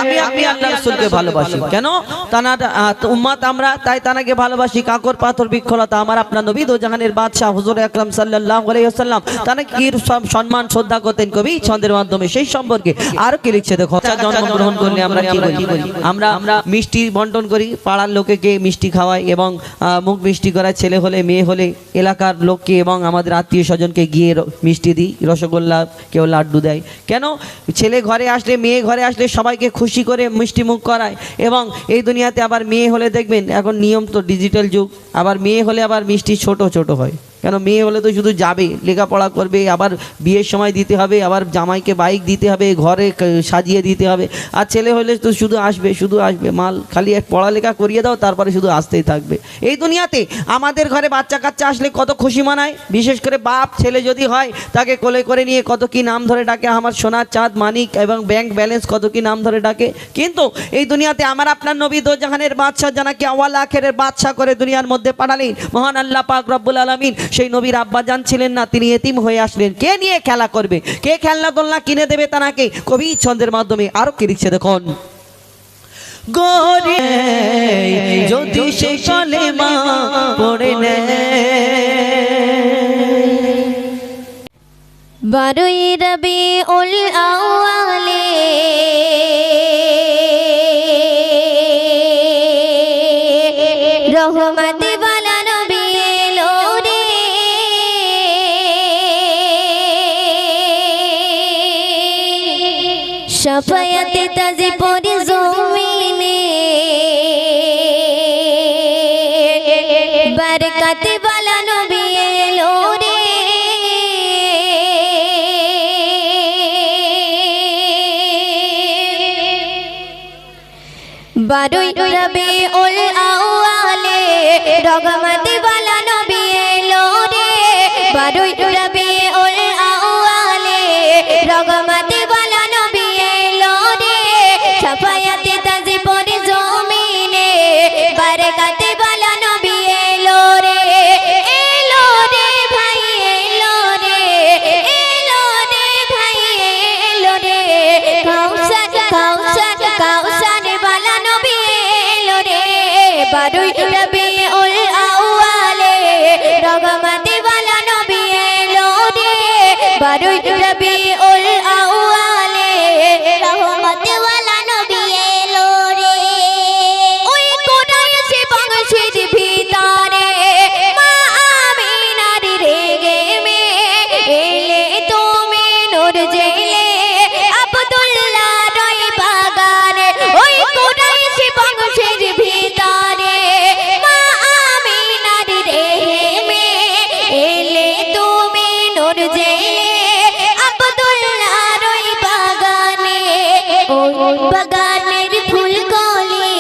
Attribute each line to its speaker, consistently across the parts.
Speaker 1: আমি আল্লাহ রাসূলকে ভালোবাসি কেন তানার উম্মত আমরা তাই তানাকে ভালোবাসি কাকর পাথর বৃক্ষলতা আমার আপনার নবী দো জাহানের বাদশা হুজুর আকরাম সাল্লাল্লাহু আলাইহি ওয়াসাল্লাম তানাকে কি সম্মান শ্রদ্ধা করতেন কবি ছন্দের মাধ্যমে সেই সম্পর্কে আর কি লিখছে দেখো জন্মগ্রহণ করলে আমরা কি বলি আমরা মিষ্টি বন্টন করি পাড়ার লোকেকে মিষ্টি খাওয়াই এবং মুখ মিষ্টি করায় ছেলে হলে মেয়ে হলে এলাকার লোককে এবং আমাদের আত্মীয় স্বজনকে গিয়ে মিষ্টি দিই রসগোল্লা কেউ লাড্ডু দেয় কেন ছেলে ঘরে আসলে মেয়ে ঘরে আসলে সবাইকে খুশি করে মিষ্টি মুখ করায় এবং এই দুনিয়াতে আবার মেয়ে হলে দেখবেন এখন নিয়ম তো ডিজিটাল যুগ আবার মেয়ে হলে আবার মিষ্টি ছোট ছোট হয় কেন মেয়ে হলে তো শুধু যাবে লেখাপড়া করবে আবার বিয়ের সময় দিতে হবে আবার জামাইকে বাইক দিতে হবে ঘরে সাজিয়ে দিতে হবে আর ছেলে হলে তো শুধু আসবে মাল খালি এক পড়ালেখা করিয়ে দাও তারপরে শুধু আসতেই থাকবে এই দুনিয়াতে আমাদের ঘরে বাচ্চা কাচ্চা আসলে কত খুশি মানায় বিশেষ করে বাপ ছেলে যদি হয় তাকে কোলে করে নিয়ে কত কি নাম ধরে ডাকে আমার সোনার চাঁদ মানিক এবং ব্যাংক ব্যালেন্স কত কি নাম ধরে ডাকে কিন্তু এই দুনিয়াতে আমার আপনার নবী দো জাহানের বাদশাহ জানাকে আওয়াল আখেরের বাদশাহ করে দুনিয়ার মধ্যে পাঠালেন মহান আল্লাহ পাক রব্বুল আলামিন সেই নবীর আব্বাজান ছিলেন না তিনি এতিম হয়ে আসলেন কে নিয়ে খেলা করবে কে খেলনা দোলনা কিনে দেবে তানাকে কবি ছন্দের মাধ্যমে আরো কি লিখছে দেখুন গোরে যদি সে কলেমা পড়ে নেয়
Speaker 2: 12 রবিউল আউয়ালে রহমত वाला নবী এলো রে শাফায়াত তাজি পরি জমিনে বরকত वाला নবী এলো রে 12 রবিউল আউয়ালে রহমত वाला নবী এলো রে 12 রবিউল আউয়ালে রহমত वाला নবী এলো রে শাফায়াত তাজি পরি জমিনে বরকত वाला নবী এলো রে ভাই এলো রে ভাই এলো রে কাউসার वाला নবী এলো রে 12 রবিউল আউয়ালে রহমত वाला নবী এলো রে 12 রবিউল আউয়ালে রহমত वाला নবী এলো রে ওই কোরাইশি বংশের ভিতরে মা আমিনার রেগে মে এলে তুমি নূর জেলে আব্দুল্লাহ রয় বাগানে ওই কোরাইশি বংশের ভিতরে মা আমিনার রেগে মে এলে তুমি নূর জেলে আব্দুল্লাহ রয় বাগানে ওই বাগানের ফুলকলি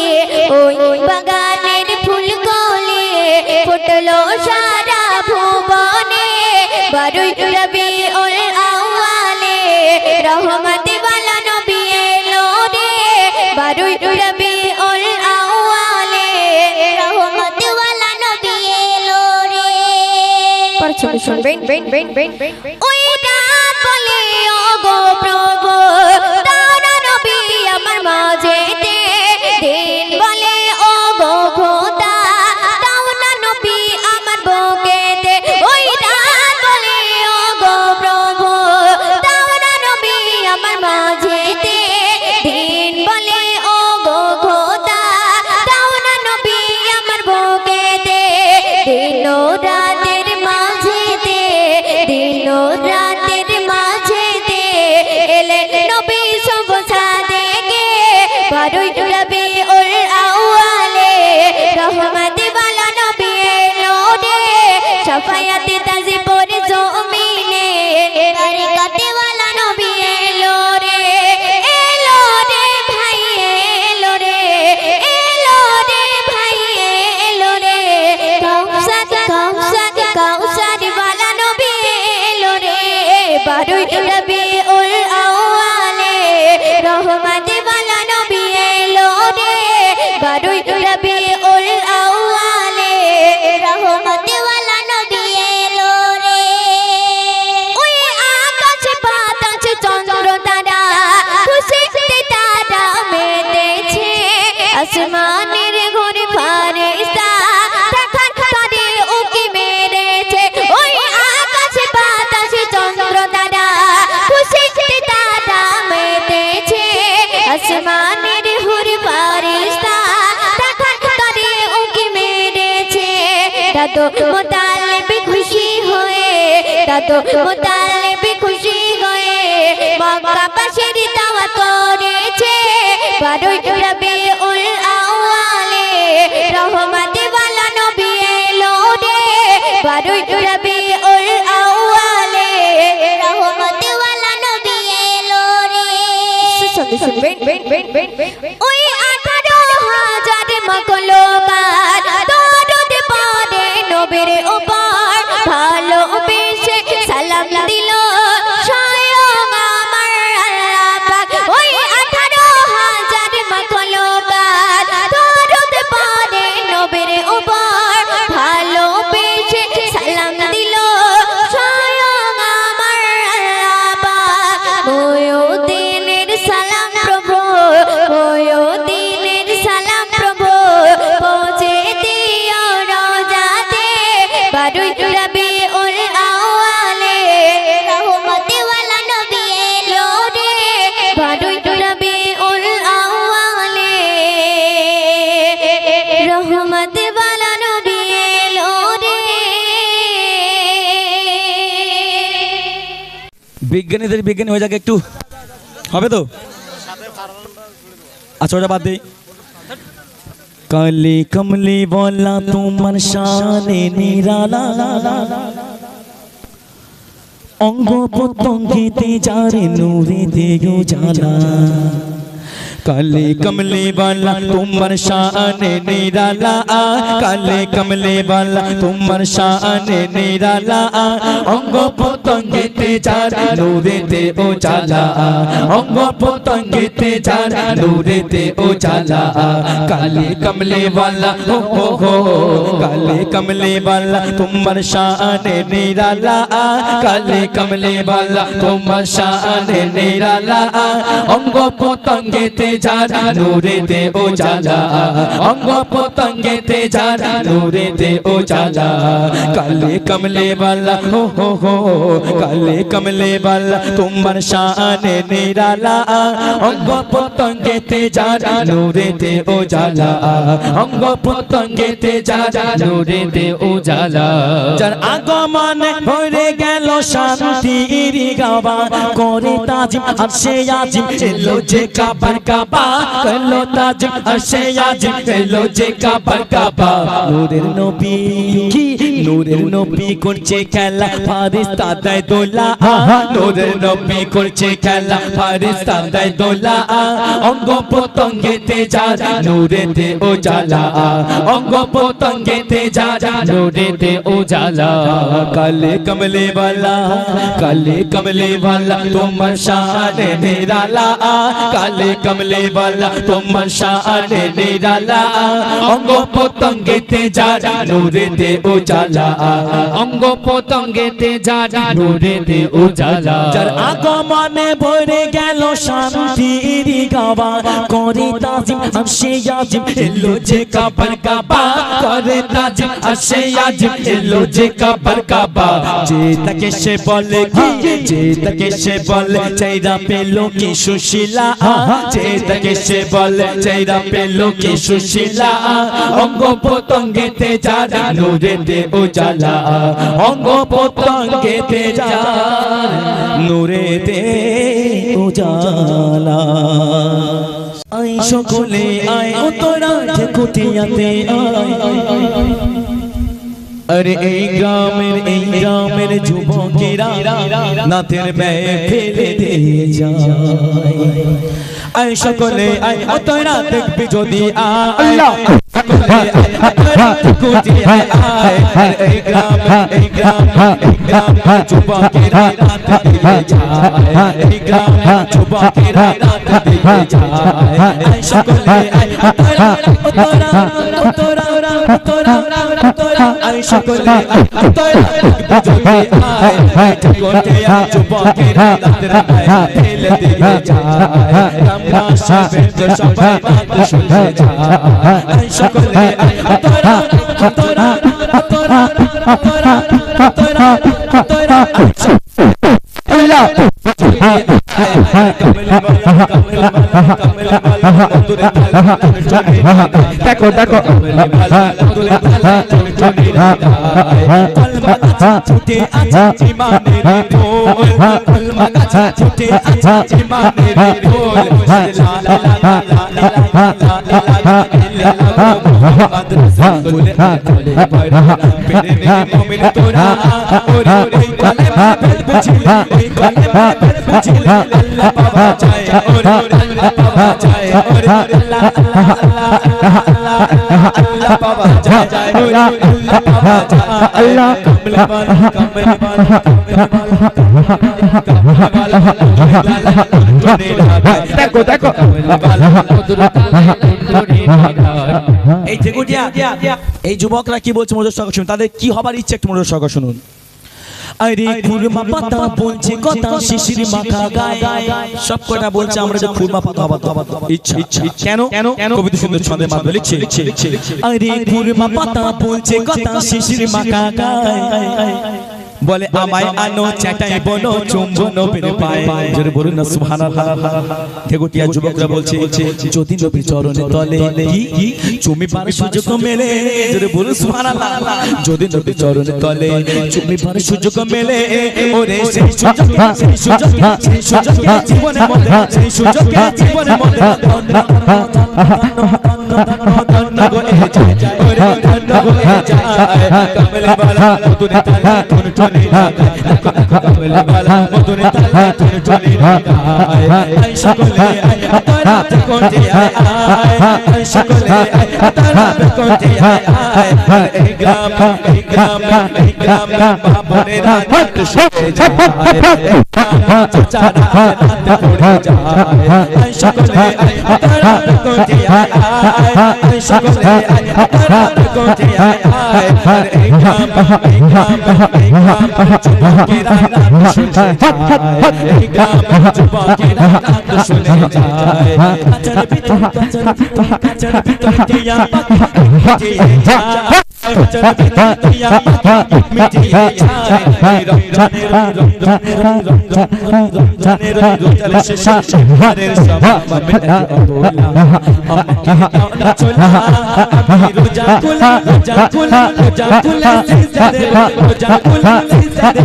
Speaker 2: ওই বাগানের ফুলকলি ফুটলো সারা ভুবনে 12 রবিউল আউয়ালে রহমত वाला নবী এলো রে 12 রবিউল আউয়ালে রহমত वाला নবী এলো রে পড়ছবি শুনবেন ওই রাত বলে ওগো প্রভু তারা নবী আমার মাঝেতে দিন বলে ওগো খোদা দাও না নবী আমার বুকেতে ওই রাত বলে ওগো প্রভু দাও না নবী আমার মাঝেতে দিন বলে ওগো খোদা দাও না নবী আমার বুকেতে দিন ও রাতের মাঝেতে দিন ও রাতের মাঝেতে এলেন নবী সব সাদে গে 12 রবিউল আউয়ালে রহমত वाला নবী এলো রে শাফায়াত তাজি পরি জমিনে বরকত वाला নবী এলো রে ভাই এলো রে ভাই এলো রে কাউসার वाला নবী এলো রে 12 রবিউল আউয়ালে রহমত वाला নবী এলো রে 12 রবিউল আউয়ালে রহমত वाला নবী এলো আসমানের হুর ফারিস্তা তখন করে উকি মেরেছে দাদু মুতালিব খুশি হয়ে দাদু মুতালিব খুশি হয়ে মক্কাবাসীর দাওয়াত করেছে 12 রবিউল আউয়ালে রহমত ওয়ালা নবী এলো রে 12 রবিউল আউয়ালে রহমত ওয়ালা নবী এলো রে শুনবেন ওই 18,000 মাখলুকাত দরুদ পড়ে নবীর উপর ভালোবেসে সালাম দিল স্বয়ং আমার আল্লাহ পাক ওই 18,000 মাখলুকাত দরুদ পড়ে নবীর উপর ভালোবেসে সালাম দিল স্বয়ং আমার আল্লাহ পাক মুয়ুদ্দিনের সালাম প্রভু মুয়ুদ্দিনের সালাম প্রভু পৌঁছে দিও রোজাতে 12 রবিউল আউয়ালে রহমত ওয়ালা নবী এলো রে 12 রবিউল আউয়ালে রহমত ওয়ালা নবী এলো রে
Speaker 3: বিজ্ঞানীদের বিজ্ঞানী হয়ে যাক একটু হবে তো আচ্ছা ওটা বাদ দিই কালি কমলি বলা তোমার শানে নিরালা অঙ্গ প্রত্যঙ্গেতে যারে নূরে দেও জালা কালে কমলে वाला তোমার শানে নিরালা কালে কমলে वाला তোমার শানে নিরালা অঙ্গ প্রত্যঙ্গেতে যার নূরেতে ও জালা অঙ্গ প্রত্যঙ্গেতে যার নূরেতে ও জালা কালে কমলে वाला হো হো কালে কমলে वाला তোমার শানে নিরালা কালে কমলে वाला তোমার শানে নিরালা অঙ্গ প্রত্যঙ্গেতে যার নূরেতে ও জালা অঙ্গ প্রত্যঙ্গেতে যার নূরেতে ও জালা কালে কমলে वाला হো হো হো কালে কমলে वाला তোমার শানে নিরালা অঙ্গ প্রত্যঙ্গেতে যার নূরেতে ও জালা অঙ্গ প্রত্যঙ্গেতে যার নূরেতে ও জালা যার আগমনে ভরে গেল শান্তির গাবা করে তাজিম আরশে আজিম এলো যে কাবার কাবা করলো তাজিম আরশে আজিম এলো যে কাবার কাবা নূরের নবী কি নূরের নবী করছে খেলা ফারিস্তা দেয় দোলা নূরের নবী করছে খেলা ফারিস্তা দেয় দোলা অঙ্গ প্রত্যঙ্গেতে যার নূরেতে ও জালা অঙ্গ প্রত্যঙ্গেতে যার নূরেতে ও জালা কালে কমলে वाला কালে কমলে वाला তোমার শানে নিরালা কালে কমলে वाला তোমার শানে নিরালা অঙ্গ প্রত্যঙ্গেতে যার নূরেতে ও জালা অঙ্গ প্রত্যঙ্গেতে যার নূরেতে ও জালা যার আগমনে ভরে গেল শান্তির গাবা করে তাজিম আরশে আজিম এলো যে কাবার কাবা করে তাজিম আরশে আজিম এলো যে কাবার কাবা যে তাকে সে বলে কি যে তাকে সে বলে চাইরা পেলো কি সুশীলা যে তাকে সে বলে চাইরা পেলো কি সুশীলা অঙ্গ প্রত্যঙ্গেতে যার নূরেতে ও জালা অঙ্গ প্রত্যঙ্গেতে যার নূরেতে ও জালা আই সকলে আয় ও তোরা যে কুটিয়াতে আয় अरे ग्रामेर যুবকেরা নাথের মেহফিলে দিয়ে যায় আয় সকলে আয় তোরা দেখবি যদি আল্লাহ সকলে আয় তোরা কুটি আয় এই গ্রাম যুবকেরা রাত দিয়ে যায় এই গ্রাম যুবকেরা রাত দিয়ে যায় আয় সকলে আয় তোরা আয় সকলে তোরা যদি আয় কোটে যুবকেরা রাতের মেহফিলে দিয়ে যায় আমরা সবে সবাই বাত শুনে যায় আয় সকলে তোরা আল্লাহ দেখো দেখো ছুটে আছে ইমানের ঢোল কলমা গাছে ছুটে আছে ইমানের ঢোল লা লা লা লা মুহাম্মদ রাসূলুল্লাহ পেরে মুমিন তোরা ওরে ওরে কলমা বুঝিলে ওই কলমা বুঝিলে আল্লাহ পাওয়া যায় ওরে আল্লাহ পাওয়া যায় ওরে আল্লাহ আল্লাহ পাওয়া যায় ওরে আল্লাহ পাওয়া যায় আল্লাহ কমলে বালা কমলে বালা দেখো দেখো এই ঠেকুটিয়া এই যুবকরা কি বলছে মনোযোগ সহকারে শুনুন তাদের কি হবার ইচ্ছে একটু মনোযোগ সহকারে শুনুন আরে খুরমা পাতা বলছে কথা শিশির মাখা গায় সব কথা বলছে আমরা যে খুরমা পাতা হবার ইচ্ছা কেন কবিতা সুন্দর ছন্দে মাধ্যমে লিখছে আরে খুরমা পাতা বলছে কথা শিশির মাখা গায় বলে আমায় আনো চাটাই বনো চুম্বন নবীর পায়ে জোরে বলুন না সুবহানাল্লাহ ঠেকুটিয়া যুবকরা বলছে যদি নবীর চরণে তলে কি চুমিবার সুযোগ মেলে জোরে বলুন সুবহানাল্লাহ যদি নবীর চরণে তলে চুমিবার সুযোগ মেলে ওরে সেই সুযোগ জীবনের মধ্যে সেই সুযোগ জীবনের মধ্যে ধন্য গলে যায় ওরে ধন্য গলে যায় কমলে বালা তুনে তালা তুনে টনে কমলে বালা তুনে তালা তুনে টনে আয় সকলে আয় তারা কোটে আয় আয় সকলে আয় তারা কোটে আয় এই গ্রাম বাবরে রাত শুয়ে যায় চাচা রাত পড়ে যায় আয় সকলে আয় তারা কোটে আয় আয় সকলে আয় তারা কোটে আয় এই গ্রাম যুবকেরা রাত শুয়ে যায় এই গ্রাম যুবকেরা রাত শুয়ে যায় কাচর ভিতর দিয়া মিটিয়ে যায় কাচর ভিতর দিয়া মিটিয়ে যায় রমজানের রোজার শেষে শহরের সবাব মিলে বলা আমাকে না চলা আমি রোজা খুলা সিজদে রোজা খুলা সিজদে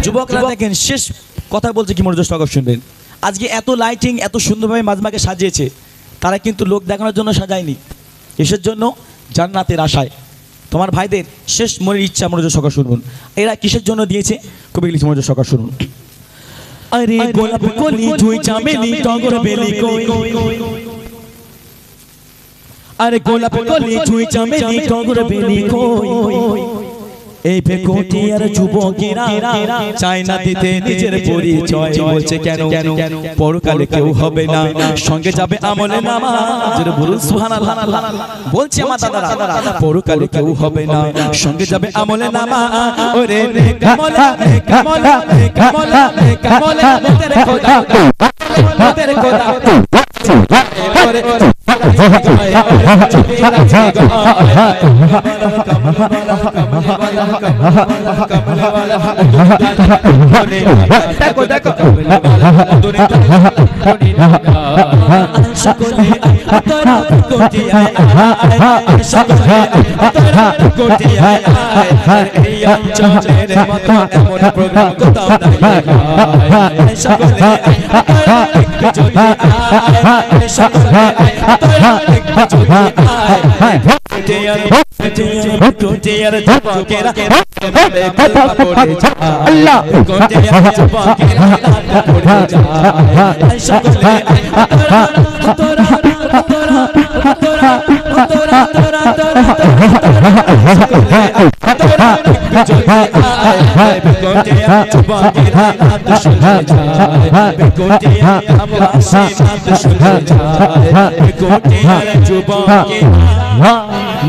Speaker 3: যুবকরা দেখেন শেষ কথা বলছে কি মনোযোগ সহকারে শুনবেন আজকে এত লাইটিং এত সুন্দরভাবে মাজমাকে সাজিয়েছে তারা কিন্তু লোক দেখানোর জন্য সাজায়নি কিসের জন্য জান্নাতের আশায় তোমার ভাইদের শেষ মনের ইচ্ছা মনোযোগ সহকারে শুনবেন এরা কিসের জন্য দিয়েছে কবি লিখছে মনোযোগ সহকারে শুনুন अरे गोलाप कोली जुई चामेली टगर बेली कोई अरे गोलाप कोली जुई चामेली टगर बेली कोई এই বেকুটিয়ার যুবকেরা চায় না দিতে নিজের পরিচয় বলছে কেন পরকালে কেউ হবে না সঙ্গে যাবে আমলে নামা জোরে বলুন সুবহানাল্লাহ বলছে আমার দাদারা পরকালে কেউ হবে না সঙ্গে যাবে আমলে নামা ওরে কামলা কামলা কামলা কামলা তেরে খোদা তেরে খোদা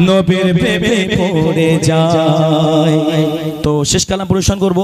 Speaker 3: নবীর প্রেমে পড়ে যায়। তো শেষ কালাম পরিবেশন করব।